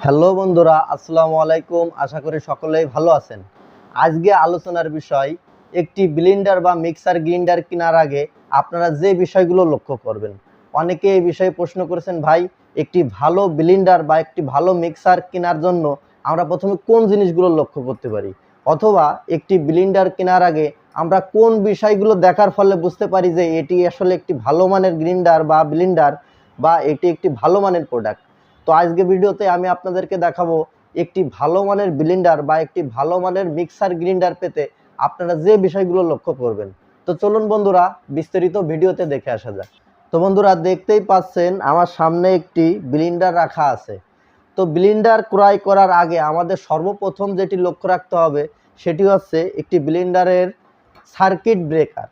Hello বন্ধুরা, আসসালামু আলাইকুম। আশা করি সকলেই ভালো আছেন। আজকে আলোচনার বিষয় একটি ব্লেন্ডার বা মিক্সার গ্রাইন্ডার কেনার আগে আপনারা যে বিষয়গুলো লক্ষ্য করবেন। অনেকে এই বিষয়ে প্রশ্ন করেছেন, ভাই একটি ভালো ব্লেন্ডার বা একটি ভালো মিক্সার কেনার জন্য আমরা প্রথমে কোন জিনিসগুলো লক্ষ্য করতে পারি, অথবা একটি ব্লেন্ডার কেনার আগে আমরা কোন বিষয়গুলো দেখার ফলে বুঝতে পারি যে এটি আসলে একটি ভালো মানের গ্রাইন্ডার বা ব্লেন্ডার বা এটি একটি ভালো মানের প্রোডাক্ট। তো আজকে ভিডিওতে আমি আপনাদেরকে দেখাবো একটি ভালো মানের ব্লেন্ডার বা একটি ভালো মানের মিক্সার গ্রাইন্ডার পেতে আপনারা যে বিষয়গুলো লক্ষ্য করবেন। তো চলুন বন্ধুরা, বিস্তারিত ভিডিওতে দেখে আসা যাক। তো বন্ধুরা, দেখতেই পাচ্ছেন আমার সামনে একটি ব্লেন্ডার রাখা আছে। তো ব্লেন্ডার ক্রয় করার আগে আমাদের সর্বপ্রথম যেটি লক্ষ্য রাখতে হবে সেটি হচ্ছে একটি ব্লেন্ডারের সার্কিট ব্রেকার,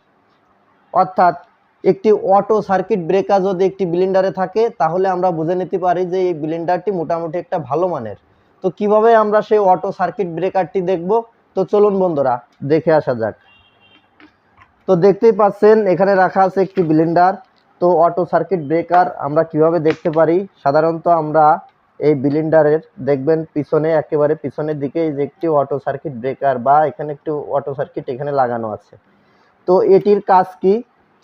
অর্থাৎ একটি অটো সার্কিট ব্রেকার যদি একটি ব্লেন্ডারে থাকে তাহলে আমরা বুঝে নিতে পারি যে এই ব্লেন্ডারটি মোটামুটি একটা ভালো মানের। তো কিভাবে আমরা সেই অটো সার্কিট ব্রেকারটি দেখব? তো চলুন বন্ধুরা, দেখে আসা যাক। তো দেখতেই পাচ্ছেন এখানে রাখা আছে একটি ব্লেন্ডার। তো অটো সার্কিট ব্রেকার আমরা কিভাবে দেখতে পারি? সাধারণত আমরা এই ব্লেন্ডারের দেখবেন পিছনে, একেবারে পিছনের দিকে এই যে একটি অটো সার্কিট ব্রেকার বা এখানে একটি অটো সার্কিট এখানে লাগানো আছে। তো এটির কাজ কি?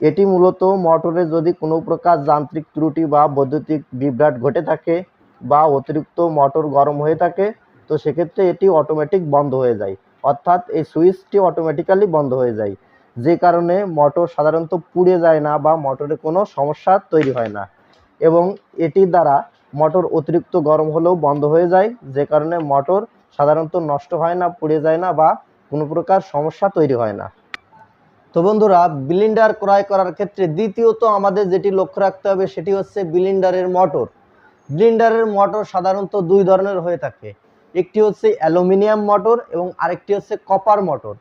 এটি মূলত মোটরে যদি কোনো প্রকার যান্ত্রিক ত্রুটি বা বৈদ্যুতিক বিভ্রাট ঘটে থাকে বা অতিরিক্ত মোটর গরম হয়ে থাকে, তো সেক্ষেত্রে এটি অটোমেটিক বন্ধ হয়ে যায়, অর্থাৎ এই সুইচটি অটোমেটিক্যালি বন্ধ হয়ে যায়, যে কারণে মোটর সাধারণত পুড়ে যায় না বা মোটরে কোনো সমস্যা তৈরি হয় না। এবং এটির দ্বারা মোটর অতিরিক্ত গরম হলেও বন্ধ হয়ে যায়, যে কারণে মোটর সাধারণত নষ্ট হয় না, পুড়ে যায় না বা কোনো প্রকার সমস্যা তৈরি হয় না। তো বন্ধুরা, ব্লেন্ডার ক্রয় করার ক্ষেত্রে দ্বিতীয়ত আমাদের যেটি লক্ষ্য রাখতে হবে সেটি হচ্ছে ব্লেন্ডারের মোটর। ব্লেন্ডারের মোটর সাধারণত দুই ধরনের হয়ে থাকে, একটি হচ্ছে অ্যালুমিনিয়াম মোটর এবং আরেকটি হচ্ছে কপার মোটর।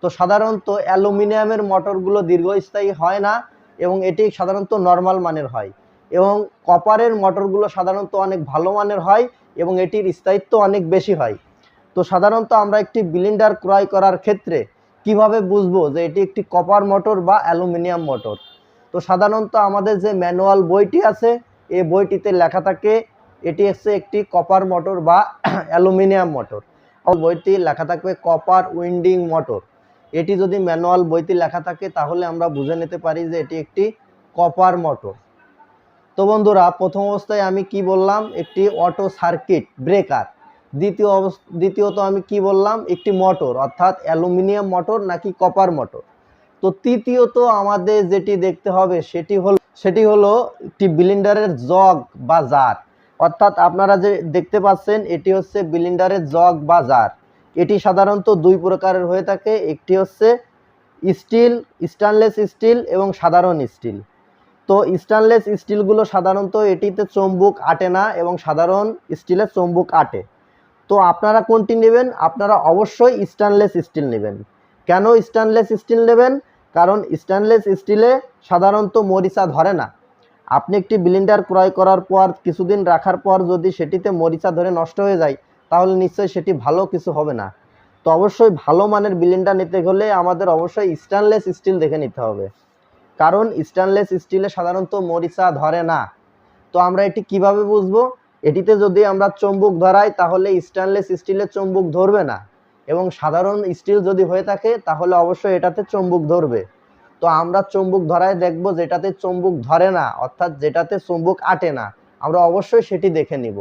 তো সাধারণত অ্যালুমিনিয়ামের মোটরগুলো দীর্ঘস্থায়ী হয় না এবং এটি সাধারণত নর্মাল মানের হয়, এবং কপারের মোটরগুলো সাধারণত অনেক ভালো মানের হয় এবং এটির স্থায়িত্ব অনেক বেশি হয়। তো সাধারণত আমরা একটি ব্লেন্ডার ক্রয় করার ক্ষেত্রে কিভাবে বুঝবো যে এটি একটি কপার মোটর বা অ্যালুমিনিয়াম মোটর? তো সাধারণত আমাদের যে ম্যানুয়াল বইটি আছে এই বইটিতে লেখা থাকে এটি হচ্ছে একটি কপার মোটর বা অ্যালুমিনিয়াম মোটর। বইটি লেখা থাকবে কপার উইন্ডিং মোটর। এটি যদি ম্যানুয়াল বইতে লেখা থাকে তাহলে আমরা বুঝে নিতে পারি যে এটি একটি কপার মোটর। তো বন্ধুরা, প্রথম অবস্থায় আমি কি বললাম? একটি অটো সার্কিট ব্রেকার। দ্বিতীয়ত আমি কি বললাম? একটি মোটর, অর্থাৎ অ্যালুমিনিয়াম মোটর নাকি কপার মোটর। তো তৃতীয়ত আমাদের যেটি দেখতে হবে সেটি হলো একটি ব্লেন্ডারের জগ বা জার, অর্থাৎ আপনারা যে দেখতে পাচ্ছেন এটি হচ্ছে ব্লেন্ডারের জগ বা জার। এটি সাধারণত দুই প্রকারের হয়ে থাকে, একটি হচ্ছে স্টেনলেস স্টিল এবং সাধারণ স্টিল। তো স্টেনলেস স্টিলগুলো সাধারণত এটিতে চৌম্বক আটে না এবং সাধারণ স্টিলের চৌম্বক আটে। তো আপনারা কোনটি নেবেন? আপনারা অবশ্যই স্টেনলেস স্টিল নেবেন। কেন স্টেনলেস স্টিল নেবেন? কারণ স্টেনলেস স্টিলে সাধারণত মরিচা ধরে না। আপনি একটি ব্লেন্ডার ক্রয় করার পর কিছুদিন রাখার পর যদি সেটিতে মরিচা ধরে নষ্ট হয়ে যায় তাহলে নিশ্চয়ই সেটি ভালো কিছু হবে না। তো অবশ্যই ভালো মানের ব্লেন্ডার নিতে হলে আমাদের অবশ্যই স্টেনলেস স্টিল দেখে নিতে হবে, কারণ স্টেনলেস স্টিলে সাধারণত মরিচা ধরে না। তো আমরা এটি কিভাবে বুঝবো? এটিতে যদি আমরা চৌম্বক ধরাই তাহলে স্টেনলেস স্টিলের চৌম্বক ধরবে না, এবং সাধারণ স্টিল যদি হয়ে থাকে তাহলে অবশ্যই এটাতে চৌম্বক ধরবে। তো আমরা চৌম্বক ধরায় দেখব যেটাতে চৌম্বক ধরে না, অর্থাৎ যেটাতে চৌম্বক আটে না, আমরা অবশ্যই সেটি দেখে নিব।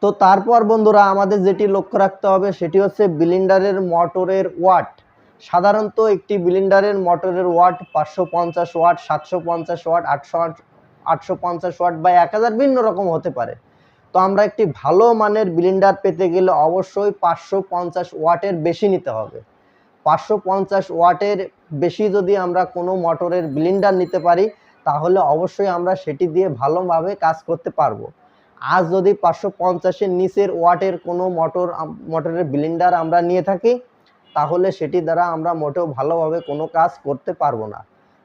তো তারপর বন্ধুরা, আমাদের যেটি লক্ষ্য রাখতে হবে সেটি হচ্ছে ব্লেন্ডারের মোটরের ওয়াট। সাধারণত একটি ব্লেন্ডারের মোটরের ওয়াট 550 ওয়াট, 750 ওয়াট, 850 ওয়াট বা 1000 ভিন্ন রকম হতে পারে। তো আমরা একটি ভালো মানের ব্লেন্ডার পেতে গেলে অবশ্যই 550 ওয়াটের বেশি নিতে হবে। 550 ওয়াটের বেশি যদি আমরা কোনো মোটরের ব্লেন্ডার নিতে পারি তাহলে অবশ্যই আমরা সেটি দিয়ে ভালোভাবে কাজ করতে পারবো। আজ যদি 550-এর নিচের ওয়াটের কোনো মোটরের ব্লেন্ডার আমরা নিয়ে থাকি তাহলে সেটি দ্বারা আমরা মোটেও ভালোভাবে কোনো কাজ করতে পারবো না।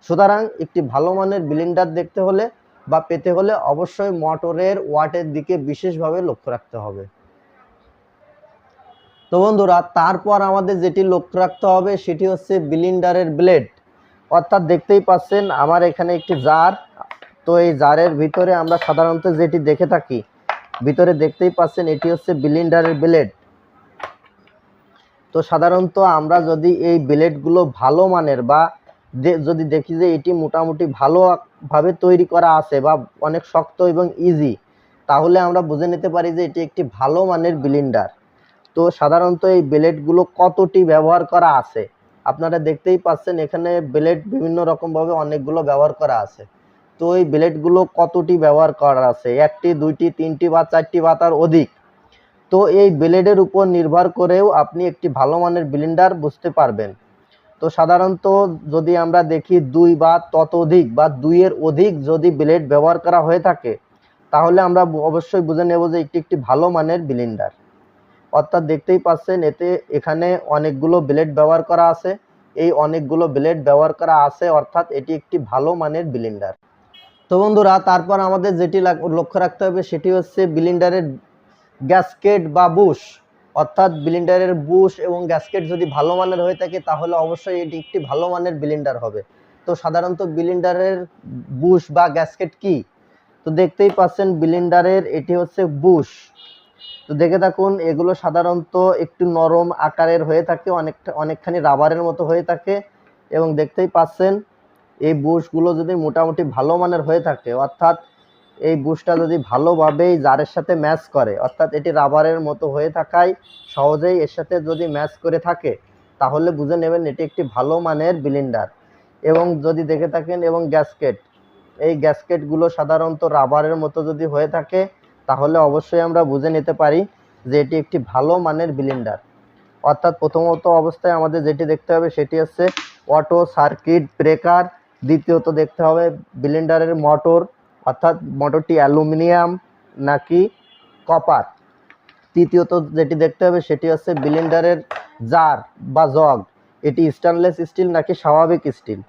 সুতরাং একটি ভালো মানের ব্লেন্ডার দেখতে হলে বা পেতে হলে অবশ্যই মোটরের ওয়াটের দিকে বিশেষভাবে লক্ষ্য রাখতে হবে। তো বন্ধুরা, তারপর আমাদের যেটি লক্ষ্য রাখতে হবে সেটি হচ্ছে ব্লেন্ডারের ব্লেড, অর্থাৎ দেখতেই পাচ্ছেন আমার এখানে একটি জার। তো তো এই জারের ভিতরে আমরা সাধারণত যেটি দেখে থাকি, ভিতরে দেখতেই পাচ্ছেন এটি হচ্ছে ব্লেন্ডারের ব্লেড। তো সাধারণত আমরা যদি এই ব্লেডগুলো ভালো মানের বা যদি দেখি যে এটি মোটামুটি ভালোভাবে তৈরি করা আছে বা অনেক শক্ত এবং ইজি, তাহলে আমরা বুঝে নিতে পারি যে এটি একটি ভালো মানের ব্লেন্ডার। তো সাধারণত এই ব্লেডগুলো কতটি ব্যবহার করা আছে আপনারা দেখতেই পাচ্ছেন, এখানে ব্লেড বিভিন্ন রকমভাবে অনেকগুলো ব্যবহার করা আছে। তো এই ব্লেডগুলো কতটি ব্যবহার করা আছে, একটি, দুইটি, তিনটি বা চারটি বা তার অধিক। তো এই ব্লেডের উপর নির্ভর করেও আপনি একটি ভালো মানের ব্লেন্ডার বুঝতে পারবেন। তো সাধারণত যদি আমরা দেখি দুই বা ততোধিক বা দুইয়ের অধিক যদি ব্লেড ব্যবহার করা হয়ে থাকে, তাহলে আমরা অবশ্যই বুঝে নেব যে এটি একটি ভালো মানের ব্লেন্ডার। অর্থাৎ দেখতেই পাচ্ছেন এখানে অনেকগুলো ব্লেড ব্যবহার করা আছে। এই অনেকগুলো ব্লেড ব্যবহার করা আছে অর্থাৎ এটি একটি ভালো মানের ব্লেন্ডার। তো বন্ধুরা, তারপর আমাদের যেটি লক্ষ্য রাখতে হবে সেটি হচ্ছে ব্লেন্ডারের গ্যাসকেট বা বুশ। অর্থাৎ ব্লেন্ডারের বুশ এবং গ্যাসকেট যদি ভালো মানের হয়ে থাকে তাহলে অবশ্যই এটি একটি ভালো মানের ব্লেন্ডার হবে। তো সাধারণত ব্লেন্ডারের বুশ বা গ্যাসকেট কি, তো দেখতেই পাচ্ছেন ব্লেন্ডারের এটি হচ্ছে বুশ। তো দেখে থাকুন, এগুলো সাধারণত একটু নরম আকারের হয়ে থাকে, অনেকখানি রাবারের মতো হয়ে থাকে। এবং দেখতেই পাচ্ছেন এই বুশগুলো যদি মোটামুটি ভালো মানের হয়ে থাকে, অর্থাৎ এই বুশটা যদি ভালোভাবে জারের সাথে ম্যাচ করে, অর্থাৎ এটি রাবারের মতো হয়ে থাকায় সহজেই এর সাথে যদি ম্যাচ করে থাকে, তাহলে বুঝে নেবেন এটি একটি ভালো মানের ব্লেন্ডার। এবং যদি দেখে থাকেন এবং গ্যাসকেট, এই গ্যাসকেটগুলো সাধারণত রাবারের মতো যদি হয়ে থাকে, তাহলে অবশ্যই আমরা বুঝে নিতে পারি যে এটি একটি ভালো মানের ব্লেন্ডার। অর্থাৎ প্রথমত অবস্থায় আমাদের যেটি দেখতে হবে সেটি হচ্ছে অটো সার্কিট ব্রেকার। দ্বিতীয়ত দেখতে হবে ব্লেন্ডারের মোটর, অর্থাৎ মোটরটি অ্যালুমিনিয়াম নাকি কপার। তৃতীয়ত যেটি দেখতে হবে সেটি হচ্ছে ব্লেন্ডারের জার বা জগ, এটি স্টেনলেস স্টিল নাকি স্বাভাবিক স্টিল।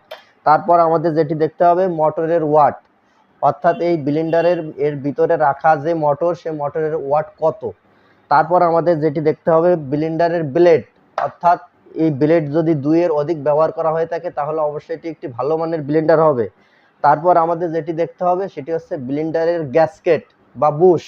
তারপর আমাদের যেটি দেখতে হবে মোটরের ওয়াট, অর্থাৎ এই ব্লেন্ডারের ভিতরে রাখা যে মোটর, সে মোটরের ওয়াট কত। তারপর আমাদের যেটি দেখতে হবে ব্লেন্ডারের ব্লেড, অর্থাৎ এই ব্লেড যদি দুইয়ের অধিক ব্যবহার করা হয়ে থাকে তাহলে অবশ্যই এটি একটি ভালো মানের ব্লেন্ডার হবে। তারপর আমাদের যেটি দেখতে হবে সেটি হচ্ছে ব্লেন্ডারের গ্যাসকেট বা বুশ।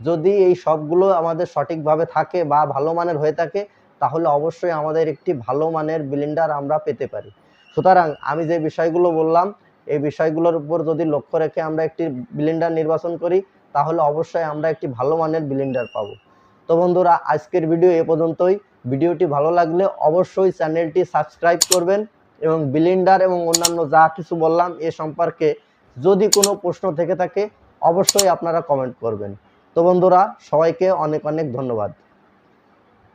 যদি এই সবগুলো আমাদের সঠিকভাবে থাকে বা ভালো মানের হয়ে থাকে, তাহলে অবশ্যই আমাদের একটি ভালো মানের ব্লেন্ডার আমরা পেতে পারি। সুতরাং আমি যে বিষয়গুলো বললাম, এই বিষয়গুলোর উপর যদি লক্ষ্য রেখে আমরা একটি ব্লেন্ডার নির্বাচন করি, তাহলে অবশ্যই আমরা একটি ভালো মানের ব্লেন্ডার পাবো। তো বন্ধুরা, আজকের ভিডিও এ পর্যন্তই। ভিডিওটি ভালো লাগলে অবশ্যই চ্যানেলটি সাবস্ক্রাইব করবেন এবং ব্লেন্ডার এবং অন্যান্য যা কিছু বললাম এ সম্পর্কে যদি কোনো প্রশ্ন থেকে থাকে অবশ্যই আপনারা কমেন্ট করবেন। তো বন্ধুরা, সবাইকে অনেক অনেক ধন্যবাদ।